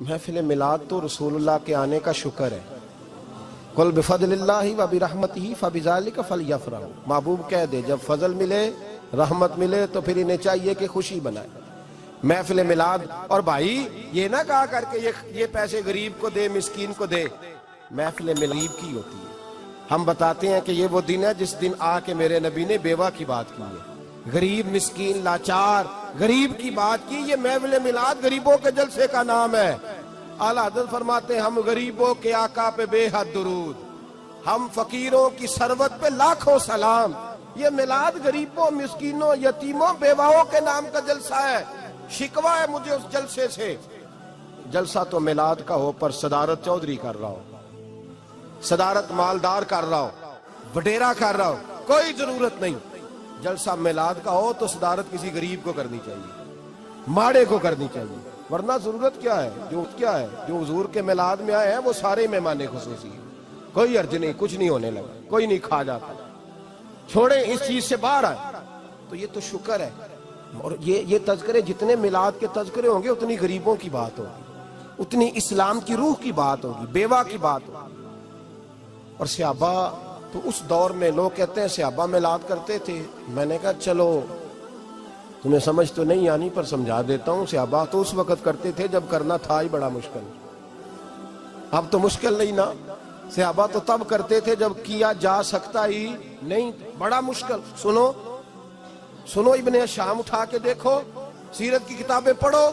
محفل میلاد تو رسول اللہ کے آنے کا شکر ہے. قل بفضل اللہ و برحمتہ فبذالک فلیفرحوا. محبوب کہہ دے جب فضل ملے رحمت ملے تو پھر انہیں چاہیے کہ خوشی بنائے. محفل میلاد اور بھائی یہ نہ کہا کر کے یہ پیسے غریب کو دے مسکین کو دے. محفل میلاد کی ہوتی ہے. ہم بتاتے ہیں کہ یہ وہ دن ہے جس دن آ کے میرے نبی نے بیوہ کی بات کی ہے, غریب مسکین لاچار غریب کی بات کی. یہ محفل میلاد غریبوں کے جلسے کا نام ہے. اعلیٰ حضرت فرماتے ہیں ہم غریبوں کے آقا پہ بے حد درود, ہم فقیروں کی ثروت پہ لاکھوں سلام. یہ میلاد غریبوں مسکینوں یتیموں بیواؤں کے نام کا جلسہ ہے. شکوہ ہے مجھے اس جلسے سے. جلسہ تو میلاد کا ہو پر صدارت چودھری کر رہا ہو, صدارت مالدار کر رہا ہو, وڈیرا کر رہا ہو, کوئی ضرورت نہیں. جلسہ میلاد کا ہو تو صدارت کسی غریب کو کرنی چاہیے, ماڑے کو کرنی چاہیے. ورنہ ضرورت کیا ہے؟ جو حضور کے میلاد میں آئے ہیں وہ سارے مہمان خصوصی ہیں. کوئی عرض نہیں, کچھ نہیں ہونے لگا, کوئی نہیں کھا جاتا. چھوڑیں اس چیز سے باہر آئے تو یہ تو شکر ہے. اور یہ تذکرے جتنے میلاد کے تذکرے ہوں گے اتنی غریبوں کی بات ہوگی, اتنی اسلام کی روح کی بات ہوگی, بیوہ کی بات ہوگی. اور صحابہ تو اس دور میں لوگ کہتے ہیں صحابہ میلاد کرتے تھے. میں نے کہا چلو تمہیں سمجھ تو نہیں آنی پر سمجھا دیتا ہوں. صحابہ تو اس وقت کرتے تھے جب کرنا تھا ہی بڑا مشکل. اب تو مشکل نہیں نا. صحابہ تو تب کرتے تھے جب کیا جا سکتا ہی نہیں, بڑا مشکل. سنو ابن شام اٹھا کے دیکھو, سیرت کی کتابیں پڑھو.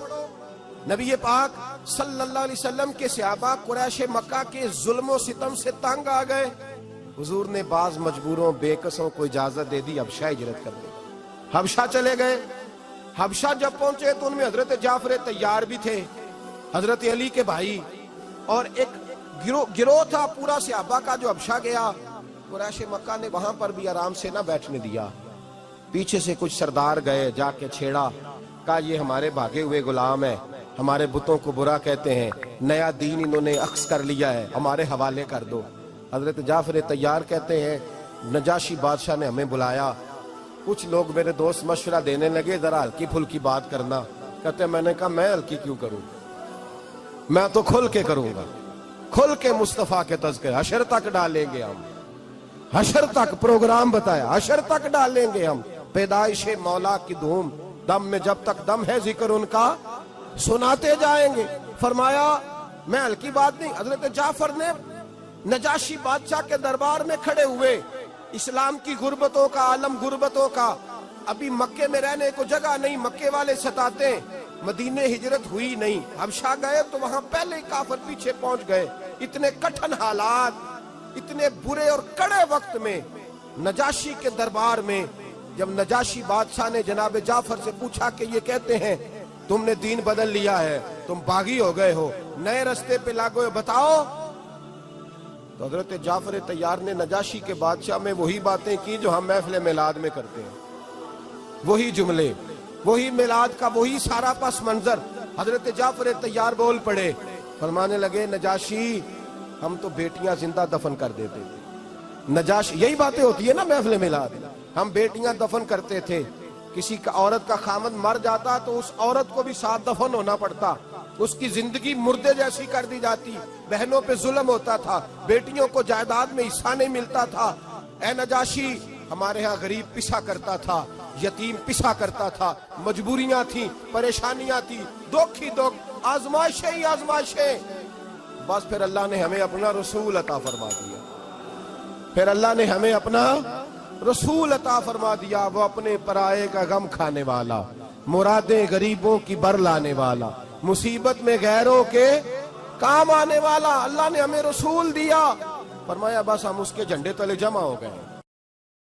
نبی پاک صلی اللہ علیہ وسلم کے صحابہ قریش مکہ کے ظلم و ستم سے تنگ آ گئے. حضور نے بعض مجبوروں بے کسوں کو اجازت دے دی حبشہ ہجرت کر دی. حبشہ چلے گئے. حبشہ جب پہنچے تو ان میں حضرت جعفر طیار بھی تھے, حضرت علی کے بھائی, اور ایک گروہ تھا پورا صحابہ کا جو حبشہ گیا. قریش مکہ نے وہاں پر بھی آرام سے نہ بیٹھنے دیا. پیچھے سے کچھ سردار گئے, جا کے چھیڑا, کہا یہ ہمارے بھاگے ہوئے غلام ہیں, ہمارے بتوں کو برا کہتے ہیں, نیا دین انہوں نے اخذ کر لیا ہے, ہمارے حوالے کر دو. حضرت جعفر طیار کہتے ہیں نجاشی بادشاہ نے ہمیں بلایا. کچھ لوگ میرے دوست مشورہ دینے لگے ذرا ہلکی پھلکی بات کرنا. کہتے ہیں میں نے کہا میں ہلکی کیوں کروں, میں تو کھل کے کروں گا, کھل کے مصطفیٰ کے تذکرے. حشر تک ڈالیں گے ہم, حشر تک پروگرام بتایا, حشر تک ڈالیں گے ہم. پیدائش مولا کی دھوم, دم میں جب تک دم ہے ذکر ان کا سناتے جائیں گے. فرمایا میں ہلکی بات نہیں. حضرت جعفر نے نجاشی بادشاہ کے دربار میں کھڑے ہوئے, اسلام کی غربتوں کا عالم, غربتوں کا, ابھی مکے میں رہنے کو جگہ نہیں, مکے والے ستاتے ہیں, مدینے ہجرت ہوئی نہیں. حبشہ گئے تو وہاں پہلے ہی کافر پیچھے پہنچ گئے. اتنے کٹھن حالات, اتنے برے اور کڑے وقت میں نجاشی کے دربار میں جب نجاشی بادشاہ نے جناب جعفر سے پوچھا کہ یہ کہتے ہیں تم نے دین بدل لیا ہے, تم باغی ہو گئے ہو, نئے رستے پہ لاگو, بتاؤ. تو حضرت جعفر طیار نے نجاشی کے بادشاہ میں وہی باتیں کی جو ہم محفل میلاد میں کرتے ہیں, وہی جملے, وہی میلاد کا وہی سارا پس منظر. حضرت جعفر طیار بول پڑے, فرمانے لگے نجاشی ہم تو بیٹیاں زندہ دفن کر دیتے تھے. نجاشی یہی باتیں ہوتی ہے نا محفل میلاد, ہم بیٹیاں دفن کرتے تھے. کسی کا عورت کا خامد مر جاتا تو اس عورت کو بھی ساتھ دفن ہونا پڑتا, اس کی زندگی مردے جیسی کر دی جاتی. بہنوں پہ ظلم ہوتا تھا, بیٹیوں کو جائیداد میں حصہ نہیں ملتا تھا. اے نجاشی ہمارے ہاں غریب پسا کرتا تھا, یتیم پسا کرتا تھا, مجبوریاں تھیں, پریشانیاں تھیں, دکھ ہی دکھ, آزمائشیں ہی آزمائشیں. بس پھر اللہ نے ہمیں اپنا رسول عطا فرما دیا, پھر اللہ نے ہمیں اپنا رسول عطا فرما دیا. وہ اپنے پرائے کا غم کھانے والا, مرادیں غریبوں کی بر لانے والا, مصیبت میں غیروں کے کام آنے والا. اللہ نے ہمیں رسول دیا. فرمایا بس ہم اس کے جھنڈے تلے جمع ہو گئے.